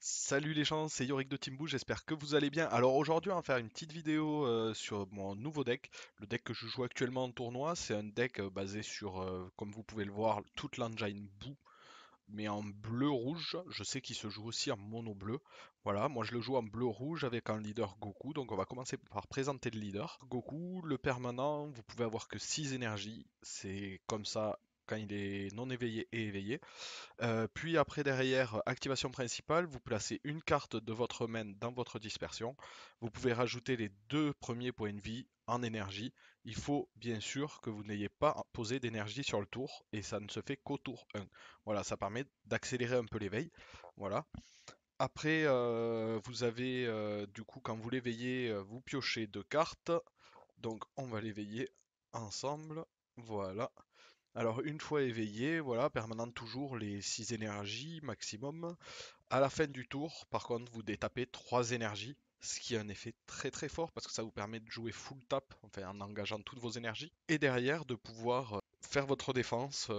Salut les gens, c'est Yorick de Team Boo, j'espère que vous allez bien. Alors aujourd'hui on va faire une petite vidéo sur mon nouveau deck. Le deck que je joue actuellement en tournoi, c'est un deck basé sur, comme vous pouvez le voir, toute l'engine Boo, mais en bleu-rouge. Je sais qu'il se joue aussi en mono-bleu. Voilà, moi je le joue en bleu-rouge avec un leader Goku, donc on va commencer par présenter le leader. Goku, le permanent, vous pouvez avoir que 6 énergies, c'est comme ça quand il est non éveillé et éveillé. Puis après derrière, activation principale, vous placez une carte de votre main dans votre dispersion. Vous pouvez rajouter les deux premiers points de vie en énergie. Il faut bien sûr que vous n'ayez pas posé d'énergie sur le tour et ça ne se fait qu'au tour 1. Voilà, ça permet d'accélérer un peu l'éveil. Voilà. Après, vous avez du coup quand vous l'éveillez, vous piochez deux cartes. Donc on va l'éveiller ensemble. Voilà. Alors une fois éveillé, voilà, permanente toujours les 6 énergies maximum. À la fin du tour, par contre, vous détapez 3 énergies, ce qui a un effet très très fort parce que ça vous permet de jouer full tap, enfin en engageant toutes vos énergies, et derrière de pouvoir faire votre défense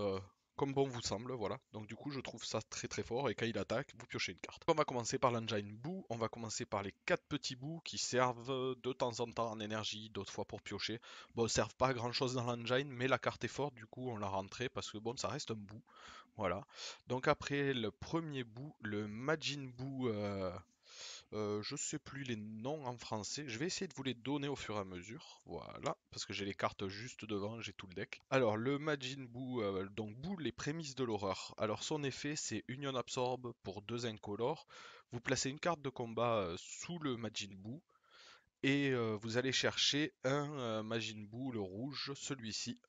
comme bon vous semble, voilà. Donc du coup je trouve ça très très fort et quand il attaque, vous piochez une carte. On va commencer par l'engine Boo, on va commencer par les 4 petits bouts qui servent de temps en temps en énergie, d'autres fois pour piocher. Bon, ils servent pas à grand chose dans l'engine, mais la carte est forte, du coup on l'a rentrée parce que bon, ça reste un bout. Voilà. Donc après le premier bout, le Majin Buu, je sais plus les noms en français. Je vais essayer de vous les donner au fur et à mesure. Voilà, parce que j'ai les cartes juste devant, j'ai tout le deck. Alors le Majin Buu, donc Buu, les prémices de l'horreur. Alors son effet, c'est Union Absorbe pour 2 incolores. Vous placez une carte de combat sous le Majin Buu. Et vous allez chercher un Majin Buu, le rouge, celui-ci,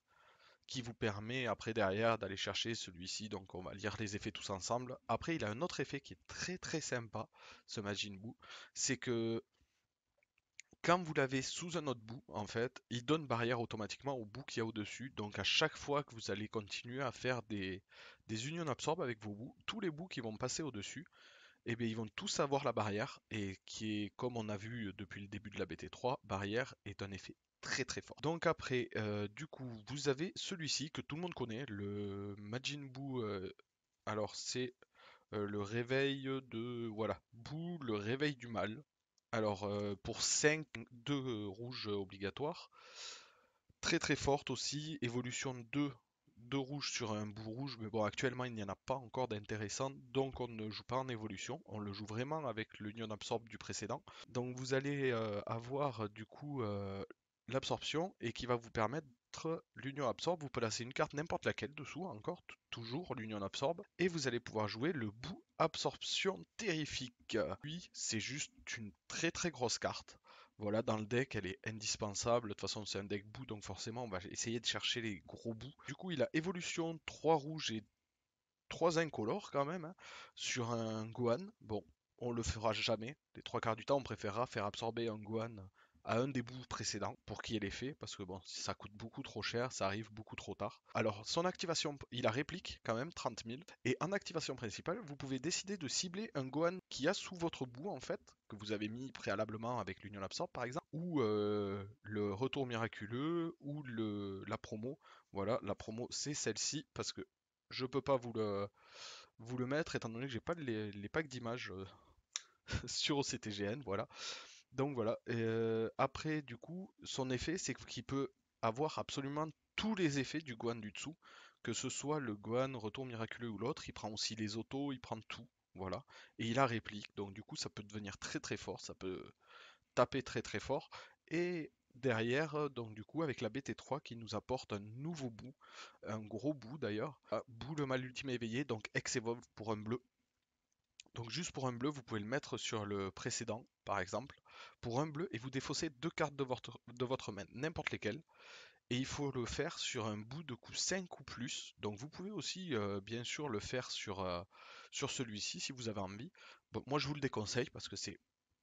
qui vous permet après derrière d'aller chercher celui-ci. Donc on va lire les effets tous ensemble. Après il a un autre effet qui est très très sympa, ce Majin Buu, c'est que quand vous l'avez sous un autre bout, en fait, il donne barrière automatiquement au bout qu'il y a au-dessus. Donc à chaque fois que vous allez continuer à faire des unions absorbes avec vos bouts, tous les bouts qui vont passer au-dessus, eh bien, ils vont tous avoir la barrière, et qui est, comme on a vu depuis le début de la BT3, barrière est un effet très très fort. Donc après, du coup, vous avez celui-ci que tout le monde connaît, le Majin Buu. Alors c'est le réveil de... Voilà, Buu, le réveil du mal. Alors pour 5, 2 rouges obligatoires. Très très forte aussi, évolution 2 rouges sur un bout rouge, mais bon actuellement il n'y en a pas encore d'intéressant, donc on ne joue pas en évolution, on le joue vraiment avec l'union absorbe du précédent. Donc vous allez avoir du coup l'absorption et qui va vous permettre l'union absorbe, vous placez une carte n'importe laquelle dessous, encore toujours l'union absorbe, et vous allez pouvoir jouer le bout absorption terrifique. Lui, c'est juste une très très grosse carte. Voilà, dans le deck, elle est indispensable. De toute façon, c'est un deck bout, donc forcément, on va essayer de chercher les gros bouts. Du coup, il a évolution 3 rouges et 3 incolores quand même, hein, sur un Gohan. Bon, on le fera jamais. Les trois quarts du temps, on préférera faire absorber un Gohan à un des bouts précédents pour qu'il y ait l'effet, parce que bon, ça coûte beaucoup trop cher, ça arrive beaucoup trop tard. Alors, son activation, il a réplique quand même, 30 000. Et en activation principale, vous pouvez décider de cibler un Gohan qui a sous votre bout, en fait, que vous avez mis préalablement avec l'Union Absorbe, par exemple, ou le Retour Miraculeux, ou la promo. Voilà, la promo, c'est celle-ci, parce que je peux pas vous le mettre étant donné que j'ai pas les packs d'images sur OCTGN, voilà. Donc voilà. Après, du coup, son effet, c'est qu'il peut avoir absolument tous les effets du Gohan du dessous, que ce soit le Gohan Retour Miraculeux ou l'autre. Il prend aussi les autos, il prend tout, voilà. Et il a réplique, donc du coup, ça peut devenir très très fort, ça peut taper très très fort. Et derrière, donc du coup, avec la BT3 qui nous apporte un nouveau bout, un gros bout d'ailleurs, bout le mal ultime éveillé, donc Ex-Evolve pour un bleu. Donc juste pour un bleu, vous pouvez le mettre sur le précédent, par exemple, pour un bleu, et vous défaussez deux cartes de votre main, n'importe lesquelles. Et il faut le faire sur un bout de coup 5 ou plus. Donc vous pouvez aussi bien sûr le faire sur celui-ci si vous avez envie. Bon, moi je vous le déconseille parce que c'est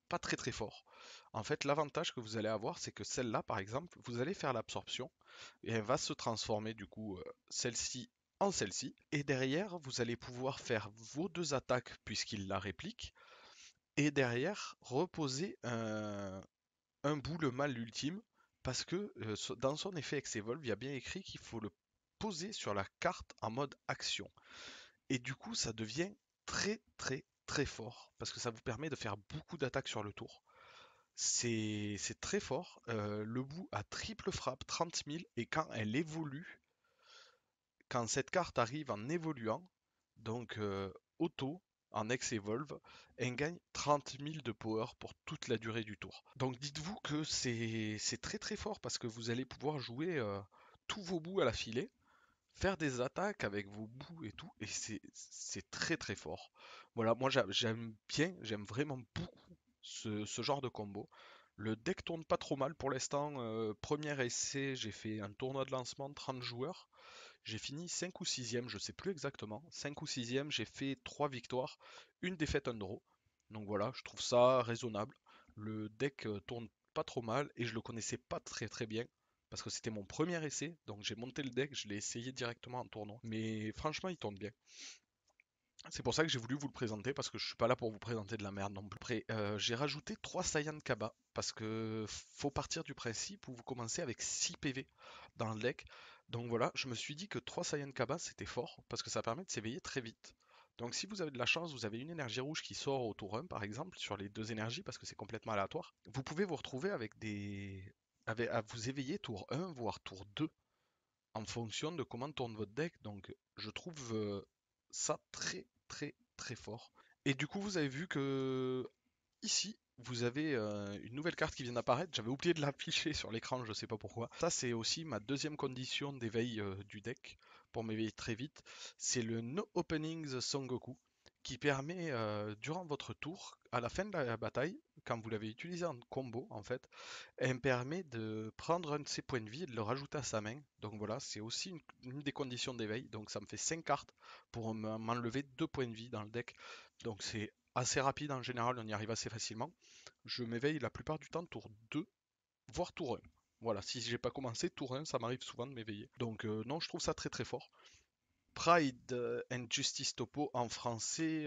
pas très très fort. En fait, l'avantage que vous allez avoir, c'est que celle-là, par exemple, vous allez faire l'absorption et elle va se transformer du coup, celle-ci en celle-ci. Et derrière, vous allez pouvoir faire vos deux attaques puisqu'il la réplique. Et derrière, reposer un bout le mal ultime parce que dans son effet Ex-Evolve, il y a bien écrit qu'il faut le poser sur la carte en mode action. Et du coup, ça devient très très très fort parce que ça vous permet de faire beaucoup d'attaques sur le tour. C'est très fort. Le bout a triple frappe, 30 000, et quand elle évolue, quand cette carte arrive en évoluant, donc auto, en ex-evolve, elle gagne 30 000 de power pour toute la durée du tour. Donc dites-vous que c'est très très fort parce que vous allez pouvoir jouer tous vos bouts à la filée, faire des attaques avec vos bouts et tout, et c'est très très fort. Voilà, moi j'aime bien, j'aime vraiment beaucoup ce genre de combo. Le deck tourne pas trop mal pour l'instant. Premier essai, j'ai fait un tournoi de lancement, 30 joueurs. J'ai fini 5 ou 6ème, je sais plus exactement. 5 ou 6ème, j'ai fait 3 victoires, une défaite, un draw. Donc voilà, je trouve ça raisonnable. Le deck tourne pas trop mal et je le connaissais pas très très bien parce que c'était mon premier essai. Donc j'ai monté le deck, je l'ai essayé directement en tournoi. Mais franchement, il tourne bien. C'est pour ça que j'ai voulu vous le présenter parce que je suis pas là pour vous présenter de la merde non plus. Après, j'ai rajouté 3 Saiyan Kaba parce que faut partir du principe où vous commencez avec 6 PV dans le deck. Donc voilà, je me suis dit que 3 Saiyan Kaba c'était fort parce que ça permet de s'éveiller très vite. Donc si vous avez de la chance, vous avez une énergie rouge qui sort au tour 1 par exemple sur les deux énergies parce que c'est complètement aléatoire, vous pouvez vous retrouver avec à vous éveiller tour 1 voire tour 2 en fonction de comment tourne votre deck. Donc je trouve ça très très très fort. Et du coup vous avez vu que ici vous avez une nouvelle carte qui vient d'apparaître. J'avais oublié de l'afficher sur l'écran, je sais pas pourquoi. Ça c'est aussi ma deuxième condition d'éveil du deck pour m'éveiller très vite. C'est le No Openings Son Goku qui permet durant votre tour, à la fin de la bataille, quand vous l'avez utilisé en combo en fait, elle me permet de prendre un de ses points de vie et de le rajouter à sa main. Donc voilà, c'est aussi une des conditions d'éveil. Donc ça me fait 5 cartes pour m'enlever 2 points de vie dans le deck. Donc c'est assez rapide en général, on y arrive assez facilement. Je m'éveille la plupart du temps tour 2, voire tour 1. Voilà, si j'ai pas commencé tour 1, ça m'arrive souvent de m'éveiller. Donc non, je trouve ça très très fort. Pride and Justice Topo en français,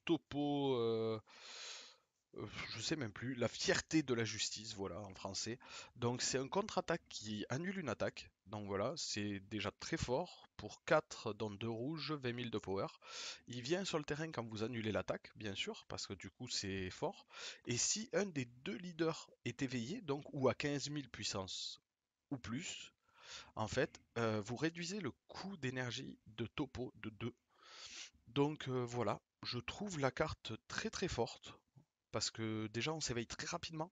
Topo, je sais même plus, la fierté de la justice, voilà, en français. Donc c'est un contre-attaque qui annule une attaque. Donc voilà, c'est déjà très fort. Pour 4 dans 2 rouges, 20 000 de power. Il vient sur le terrain quand vous annulez l'attaque, bien sûr, parce que du coup c'est fort. Et si un des deux leaders est éveillé, donc ou à 15 000 puissance ou plus, en fait, vous réduisez le coût d'énergie de topo de 2. Donc voilà, je trouve la carte très très forte parce que déjà on s'éveille très rapidement.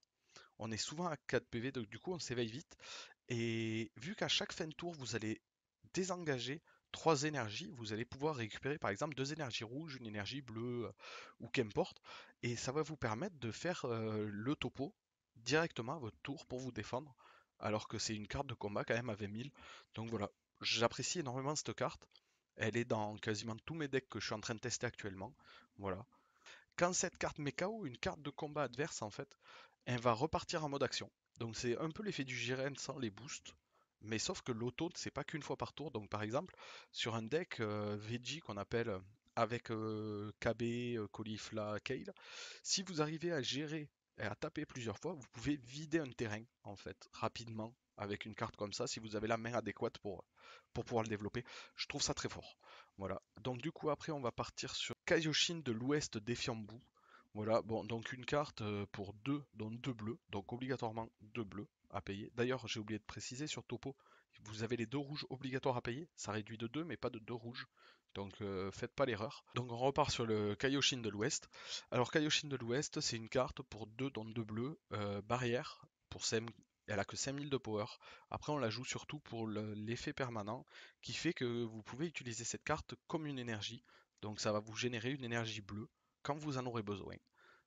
On est souvent à 4 PV, donc du coup on s'éveille vite. Et vu qu'à chaque fin de tour vous allez désengager 3 énergies, vous allez pouvoir récupérer par exemple 2 énergies rouges, une énergie bleue ou qu'importe. Et ça va vous permettre de faire le topo directement à votre tour pour vous défendre. Alors que c'est une carte de combat quand même à 20 000. Donc voilà, j'apprécie énormément cette carte. Elle est dans quasiment tous mes decks que je suis en train de tester actuellement. Voilà. Quand cette carte met KO une carte de combat adverse, en fait, elle va repartir en mode action. Donc c'est un peu l'effet du Jiren sans les boosts. Mais sauf que l'auto, c'est pas qu'une fois par tour. Donc par exemple, sur un deck Veggie qu'on appelle avec KB, Caulifla, Kale, si vous arrivez à gérer et à taper plusieurs fois, vous pouvez vider un terrain en fait rapidement avec une carte comme ça si vous avez la main adéquate pour pouvoir le développer. Je trouve ça très fort. Voilà. Donc du coup après on va partir sur Kaioshin de l'Ouest défiant Bou. Voilà, bon, donc une carte pour 2, dont 2 bleus, donc obligatoirement 2 bleus à payer. D'ailleurs, j'ai oublié de préciser sur Topo, vous avez les 2 rouges obligatoires à payer, ça réduit de 2, mais pas de 2 rouges. Donc faites pas l'erreur. Donc on repart sur le Kaioshin de l'Ouest. Alors Kaioshin de l'Ouest, c'est une carte pour 2 dont 2 bleus, barrière, pour 5, elle a que 5000 de power. Après on la joue surtout pour l'effet permanent, qui fait que vous pouvez utiliser cette carte comme une énergie. Donc ça va vous générer une énergie bleue quand vous en aurez besoin.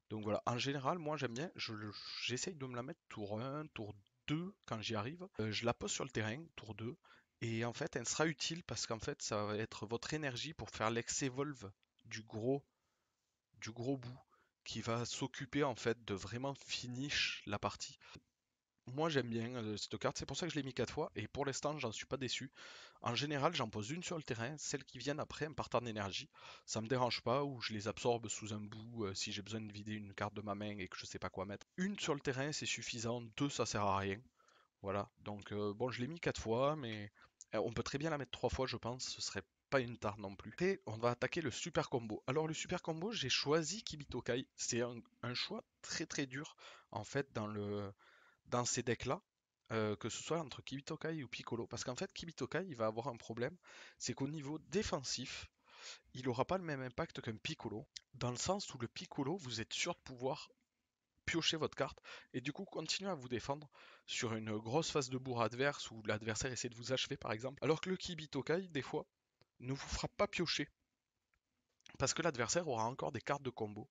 Donc voilà, en général, moi j'aime bien, j'essaye de me la mettre tour 1, tour 2 quand j'y arrive. Je la pose sur le terrain, tour 2, et en fait elle sera utile parce qu'en fait ça va être votre énergie pour faire l'ex-evolve du du gros bout qui va s'occuper en fait de vraiment finish la partie. Moi j'aime bien cette carte, c'est pour ça que je l'ai mis 4 fois et pour l'instant j'en suis pas déçu. En général j'en pose une sur le terrain, celles qui viennent après elles partent en énergie. Ça me dérange pas ou je les absorbe sous un bout si j'ai besoin de vider une carte de ma main et que je sais pas quoi mettre. Une sur le terrain c'est suffisant, deux ça sert à rien. Voilà, donc bon je l'ai mis 4 fois mais on peut très bien la mettre 3 fois je pense, ce serait pas une tare non plus. Et on va attaquer le super combo. Alors le super combo, j'ai choisi Kibitokai. C'est un choix très très dur en fait dans ces decks-là. Que ce soit entre Kibitokai ou Piccolo. Parce qu'en fait, Kibitokai, il va avoir un problème. C'est qu'au niveau défensif, il n'aura pas le même impact qu'un Piccolo. Dans le sens où le Piccolo, vous êtes sûr de pouvoir piocher votre carte et du coup continuer à vous défendre sur une grosse phase de bourre adverse où l'adversaire essaie de vous achever par exemple. Alors que le Kibitokai, des fois, ne vous fera pas piocher parce que l'adversaire aura encore des cartes de combo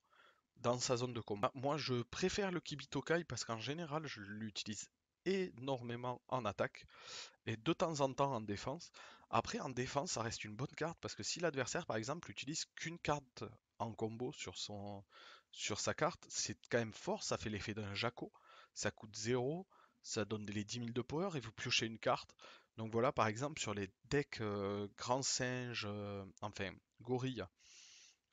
dans sa zone de combat. Moi, je préfère le Kibitokai parce qu'en général, je l'utilise énormément en attaque et de temps en temps en défense. Après, en défense, ça reste une bonne carte parce que si l'adversaire, par exemple, utilise qu'une carte en combo sur sa carte, c'est quand même fort. Ça fait l'effet d'un Jaco. Ça coûte 0, ça donne les 10 000 de power et vous piochez une carte. Donc voilà, par exemple, sur les decks Grand Singe, enfin, Gorille,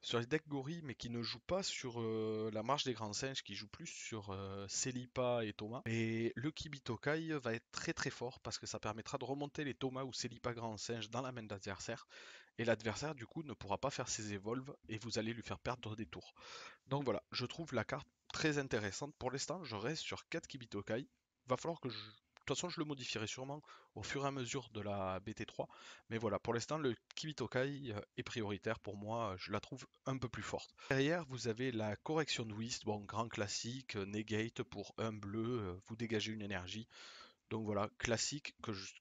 sur les decks gorilles, mais qui ne jouent pas sur la marche des grands singes, qui jouent plus sur Celipa et Thomas. Et le Kibitokai va être très très fort parce que ça permettra de remonter les Thomas ou Celipa grands singes dans la main de l'adversaire. Et l'adversaire du coup ne pourra pas faire ses evolves et vous allez lui faire perdre des tours. Donc voilà, je trouve la carte très intéressante. Pour l'instant, je reste sur 4 Kibitokai. Va falloir que je... De toute façon, je le modifierai sûrement au fur et à mesure de la BT3. Mais voilà, pour l'instant, le Kibitokai est prioritaire pour moi. Je la trouve un peu plus forte. Derrière, vous avez la correction de Whist. Bon, grand classique, negate pour un bleu, vous dégagez une énergie. Donc voilà, classique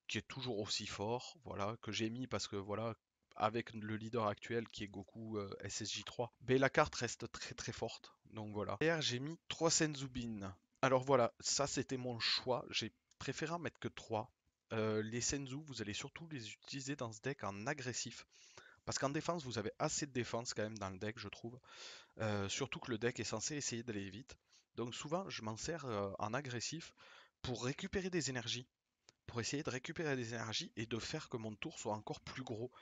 qui est toujours aussi fort, voilà, que j'ai mis parce que voilà, avec le leader actuel qui est Goku SSJ3, ben, la carte reste très très forte. Donc voilà. Derrière, j'ai mis 3 Senzubin. Alors voilà, ça c'était mon choix. J'ai préféré en mettre que 3. Les Senzu, vous allez surtout les utiliser dans ce deck en agressif. Parce qu'en défense, vous avez assez de défense quand même dans le deck, je trouve. Surtout que le deck est censé essayer d'aller vite. Donc souvent, je m'en sers en agressif pour récupérer des énergies, pour essayer de récupérer des énergies et de faire que mon tour soit encore plus gros.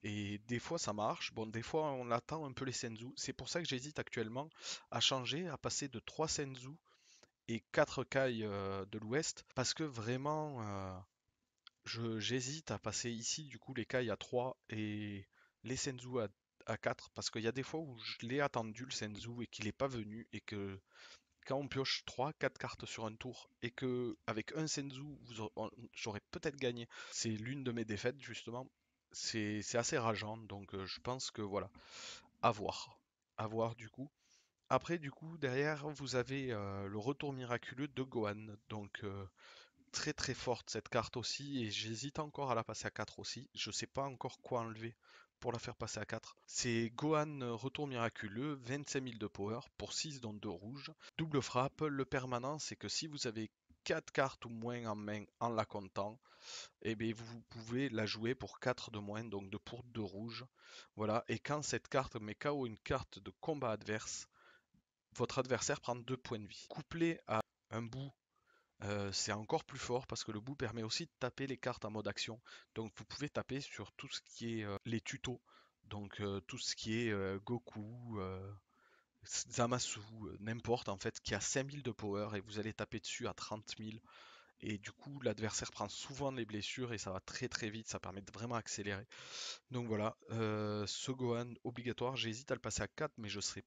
Et des fois ça marche, bon des fois on attend un peu les Senzu. C'est pour ça que j'hésite actuellement à changer, à passer de 3 Senzu et 4 Kai de l'Ouest, parce que vraiment j'hésite à passer ici du coup les Kai à 3 et les Senzu à 4, parce qu'il y a des fois où je l'ai attendu le Senzu et qu'il n'est pas venu et que quand on pioche 3-4 cartes sur un tour et que avec un Senzu, j'aurais peut-être gagné. C'est l'une de mes défaites justement. C'est assez rageant, donc je pense que voilà, à voir. À voir du coup. Après du coup, derrière, vous avez le retour miraculeux de Gohan. Donc très très forte cette carte aussi, et j'hésite encore à la passer à 4 aussi. Je sais pas encore quoi enlever pour la faire passer à 4. C'est Gohan Retour Miraculeux, 25 000 de power pour 6 dont 2 rouges. Double frappe, le permanent c'est que si vous avez 4 cartes ou moins en main en la comptant, et bien vous pouvez la jouer pour 4 de moins, donc de pour 2 rouges. Voilà, et quand cette carte met KO une carte de combat adverse, votre adversaire prend 2 points de vie. Couplé à un bout, c'est encore plus fort parce que le bout permet aussi de taper les cartes en mode action. Donc vous pouvez taper sur tout ce qui est les tutos. Donc tout ce qui est Goku, Zamasu, n'importe en fait, qui a 5000 de power et vous allez taper dessus à 30 000. Et du coup, l'adversaire prend souvent les blessures et ça va très très vite, ça permet de vraiment accélérer. Donc voilà, ce Gohan obligatoire, j'hésite à le passer à 4, mais je sais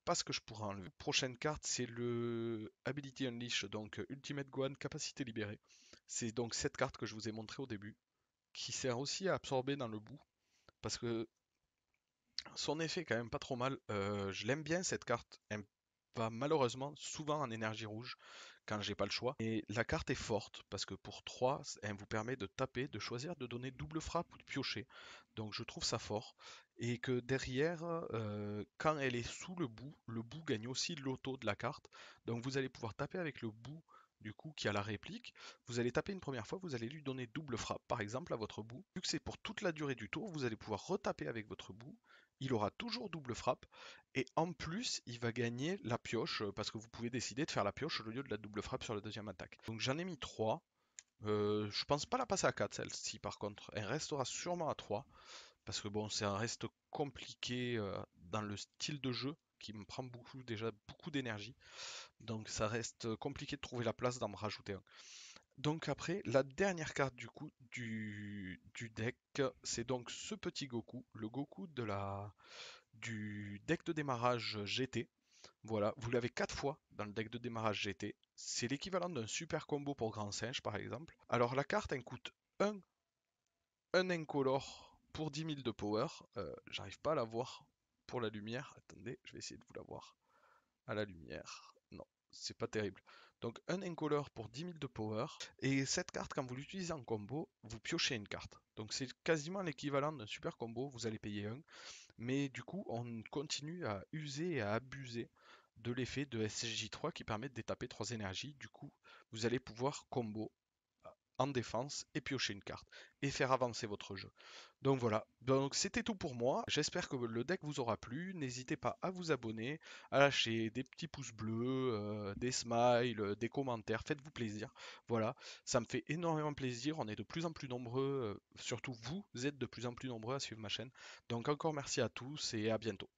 pas ce que je pourrais enlever. Prochaine carte, c'est le Ability Unleash, donc Ultimate Gohan Capacité Libérée. C'est donc cette carte que je vous ai montré au début, qui sert aussi à absorber dans le bout, parce que son effet est quand même pas trop mal. Je l'aime bien cette carte. Elle va malheureusement souvent en énergie rouge quand j'ai pas le choix. Et la carte est forte parce que pour 3, elle vous permet de taper, de choisir de donner double frappe ou de piocher. Donc je trouve ça fort. Et que derrière, quand elle est sous le bout gagne aussi l'auto de la carte. Donc vous allez pouvoir taper avec le bout du coup qui a la réplique. Vous allez taper une première fois, vous allez lui donner double frappe par exemple à votre bout. Vu que c'est pour toute la durée du tour, vous allez pouvoir retaper avec votre bout, il aura toujours double frappe et en plus il va gagner la pioche parce que vous pouvez décider de faire la pioche au lieu de la double frappe sur la deuxième attaque. Donc j'en ai mis 3. Je pense pas la passer à 4 celle-ci par contre. Elle restera sûrement à 3 parce que bon c'est un reste compliqué dans le style de jeu qui me prend déjà beaucoup d'énergie. Donc ça reste compliqué de trouver la place d'en me rajouter un. Donc après, la dernière carte du coup du deck, c'est donc ce petit Goku, le Goku du deck de démarrage GT. Voilà, vous l'avez 4 fois dans le deck de démarrage GT. C'est l'équivalent d'un super combo pour Grand Singe par exemple. Alors la carte elle coûte un incolore pour 10 000 de power. J'arrive pas à la voir pour la lumière. Attendez, je vais essayer de vous la voir à la lumière. Non, c'est pas terrible. Donc un incolore pour 10 000 de power. Et cette carte, quand vous l'utilisez en combo, vous piochez une carte. Donc c'est quasiment l'équivalent d'un super combo. Vous allez payer un. Mais du coup, on continue à user et à abuser de l'effet de SSJ3 qui permet de détaper 3 énergies. Du coup, vous allez pouvoir combo en défense et piocher une carte et faire avancer votre jeu. Donc voilà, donc c'était tout pour moi. J'espère que le deck vous aura plu. N'hésitez pas à vous abonner, à lâcher des petits pouces bleus, des smiles, des commentaires. Faites-vous plaisir. Voilà, ça me fait énormément plaisir. On est de plus en plus nombreux, surtout vous êtes de plus en plus nombreux à suivre ma chaîne. Donc encore merci à tous et à bientôt.